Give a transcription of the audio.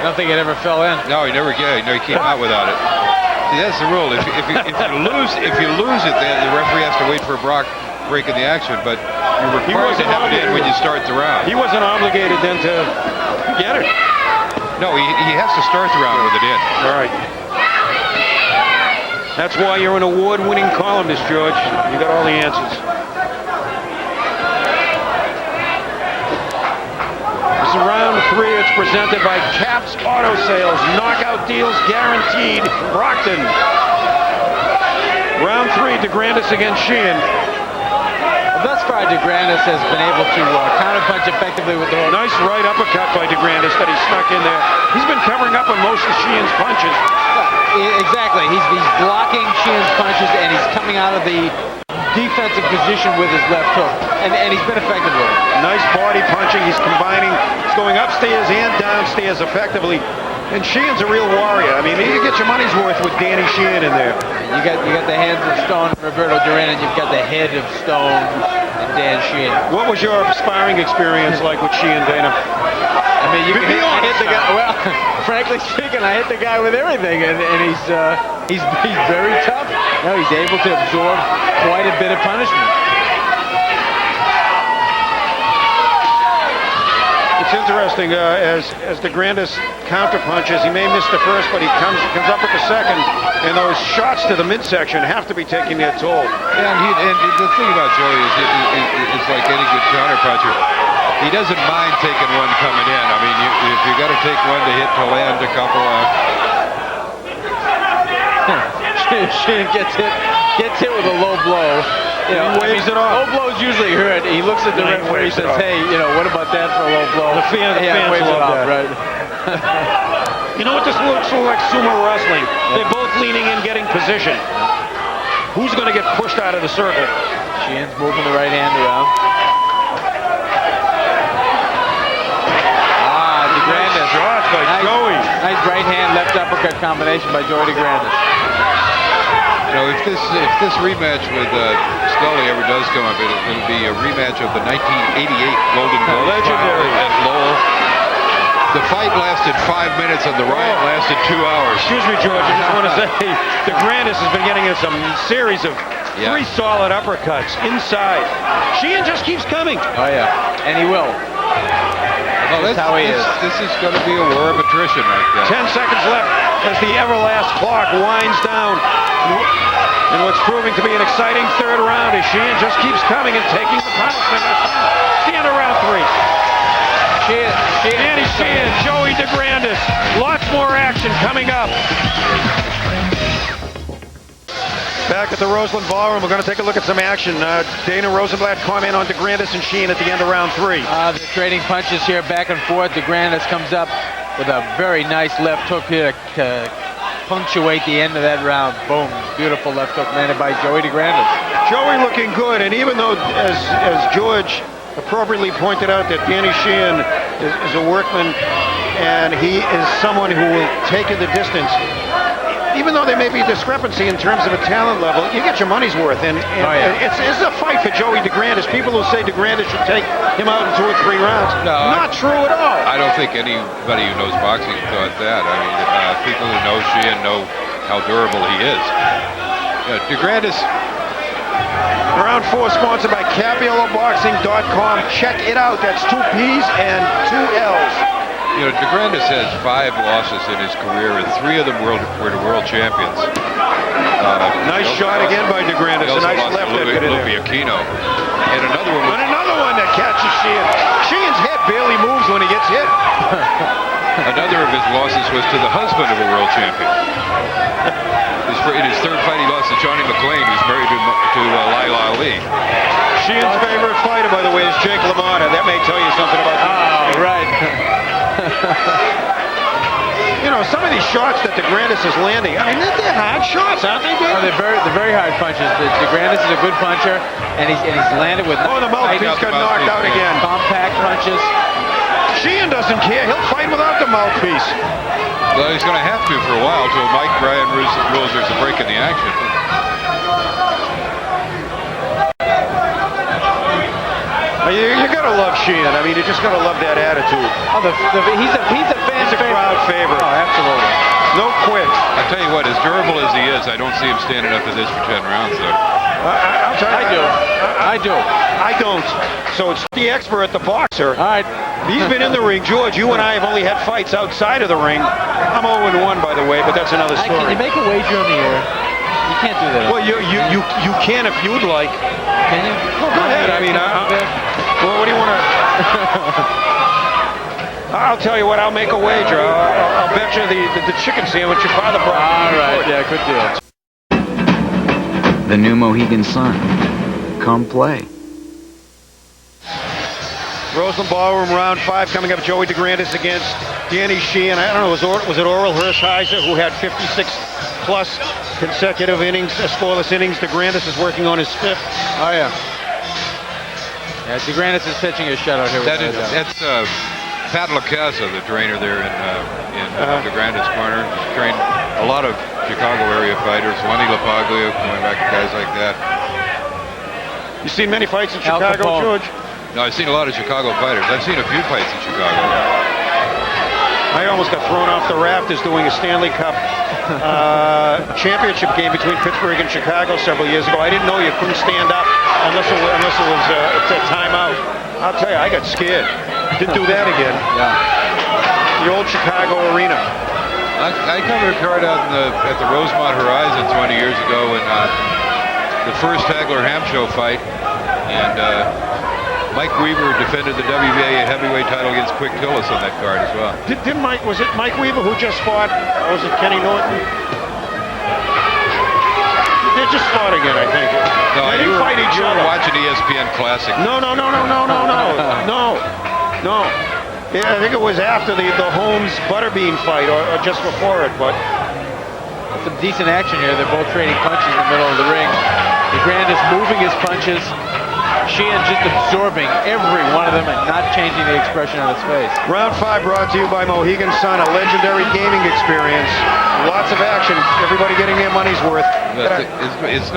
don't think it ever fell in. No, he never did. No, he came out without it. See, that's the rule. If you lose it, then the referee has to wait for a break in the action. But you're required to have it in when you start the round. He wasn't obligated then to get it. No, he has to start the round with it in. All right. That's why you're an award-winning columnist, George. You got all the answers. This is round 3. It's presented by Caps Auto Sales. Knockout deals guaranteed. Brockton. Round 3, Degrandis against Sheehan. Thus far, Degrandis has been able to counterpunch effectively with the hook. Nice right uppercut by Degrandis that he snuck in there. He's been covering up on most of Sheehan's punches. Exactly. He's blocking Sheehan's punches, and he's coming out of the defensive position with his left hook, and he's been effective with it. Nice body punching. He's combining. He's going upstairs and downstairs effectively. And Sheehan's a real warrior. I mean, you get your money's worth with Danny Sheehan in there. You got the hands of stone, Roberto Duran, and you've got the head of stone, and Dan Sheehan. What was your sparring experience like with Sheehan, Dana? I mean, I hit the guy. Well, frankly speaking, I hit the guy with everything, and he's very tough. No, he's able to absorb quite a bit of punishment. It's interesting, as Degrandis counterpunches, he may miss the first, but he comes up with the second, and those shots to the midsection have to be taking their toll. Yeah, and the thing about Joey is it's like any good counterpuncher. He doesn't mind taking one coming in. I mean, if you got to take one to hit to land a couple. Sheehan gets hit with a low blow. You know, waves it off. Low blows usually hurt. He looks at the referee, he says, "Hey, you know, what about that for a low blow?" The fans waves it off, right? You know what this looks like? Sumo wrestling. They're both leaning in, getting position. Who's going to get pushed out of the circle? Sheehan's moving the right hand around. Degrandis. Shot by Joey. Nice right hand, left uppercut combination by Joey Degrandis. You know, if this rematch with Scully ever does come up, it'll be a rematch of the 1988 Golden Glove legendary at Lowell. The fight lasted 5 minutes and the riot lasted 2 hours. Excuse me, George. I just want to say, Degrandis has been getting in some series of 3 solid uppercuts inside. Sheehan just keeps coming. Oh yeah, and he will. That's how he is. This is going to be a war of attrition right there. 10 seconds left as the Everlast clock winds down. And what's proving to be an exciting third round as Sheehan just keeps coming and taking the punishment. The end of round 3. Danny Sheehan, Joey Degrandis. Lots more action coming up. Back at the Roseland Ballroom, we're going to take a look at some action. Dana Rosenblatt comment on Degrandis and Sheehan at the end of round 3. They're trading punches here back and forth. Degrandis comes up with a very nice left hook here to punctuate the end of that round. Boom. Beautiful left hook landed by Joey Degrandis. Joey looking good, and even though, as George appropriately pointed out, that Danny Sheehan is a workman and he is someone who will take you the distance. Even though there may be a discrepancy in terms of a talent level, you get your money's worth. And it's a fight for Joey Degrandis. People who say Degrandis should take him out in 2 or 3 rounds. No, not true at all. I don't think anybody who knows boxing thought that. I mean, people who know Sheehan know how durable he is. Degrandis. Round 4 sponsored by CapelloBoxing.com. Check it out. That's 2 P's and 2 L's. You know, Degrandis has 5 losses in his career, and 3 of them were to world champions. Nice shot again by Degrandis. A nice left that hit in there. Aquino. And another one that catches Sheehan. Sheehan's head barely moves when he gets hit. Another of his losses was to the husband of a world champion. In his 3rd fight, he lost to Johnny McClain, who's married to Laila Ali. Sheehan's favorite fighter, by the way, is Jake LaMotta. That may tell you something about that. Oh, right. You know, some of these shots that Degrandis is landing, I mean, they're hard shots, aren't they, Dave? Oh, they're very hard punches. Degrandis is a good puncher, and he's landed with the mouthpiece got knocked out again. Compact punches. Sheehan doesn't care. He'll fight without the mouthpiece. Well, he's going to have to for a while until Mike Bryan rules there's a break in the action. You gotta love Sheehan. I mean, you just gotta love that attitude. Oh, he's a fan favorite. favorite. Oh, absolutely. No quit. I'll tell you what, as durable as he is, I don't see him standing up to this for 10 rounds, though. I'll tell you. I do. I don't. So it's the expert, the boxer. All right. He's been in the ring. George, you and I have only had fights outside of the ring. I'm 0-1, by the way, but that's another Can story. you make a wager on the air? You can't do that. Well, you can if you'd like. Can you? Well, go ahead. I mean, well, what do you want to... I'll tell you what, I'll make a wager. I'll bet you the chicken sandwich your father brought. All right, yeah, good deal. The new Mohegan Sun. Come play. Roseland Ballroom, round 5, coming up. Joey Degrandis against Danny Sheehan. I don't know, was it Oral Hirschheiser who had 56-plus consecutive innings, scoreless innings? Degrandis is working on his 5th. Oh, yeah. Yeah, Degrandis is pitching a shutout here. That's Pat LaCasa, the trainer there in Degrandis' corner. He's trained a lot of Chicago area fighters, Lenny LaPaglia, going back to guys like that. You seen many fights in Al Chicago, Capone. George? No, I've seen a lot of Chicago fighters. I've seen a few fights in Chicago. I almost got thrown off the rafters doing a Stanley Cup championship game between Pittsburgh and Chicago several years ago. I didn't know you couldn't stand up unless it was a timeout. I'll tell you, I got scared. Didn't do that again. Yeah. The old Chicago arena. I covered a card out at the Rosemont Horizon 20 years ago in the first Hagler-Ham show fight, and Mike Weaver defended the WBA heavyweight title against Quick Tillis on that card as well. Was it Mike Weaver who just fought, or was it Kenny Norton? They just fought again, I think. No, They you didn't fight each were other. watching ESPN Classic. No. Yeah, I think it was after the Holmes Butterbean fight, or just before it, but... Some decent action here. They're both trading punches in the middle of the ring. Degrandis moving his punches. Sheehan just absorbing every one of them and not changing the expression on his face. Round 5 brought to you by Mohegan Sun, a legendary gaming experience. Lots of action. Everybody getting their money's worth. It's not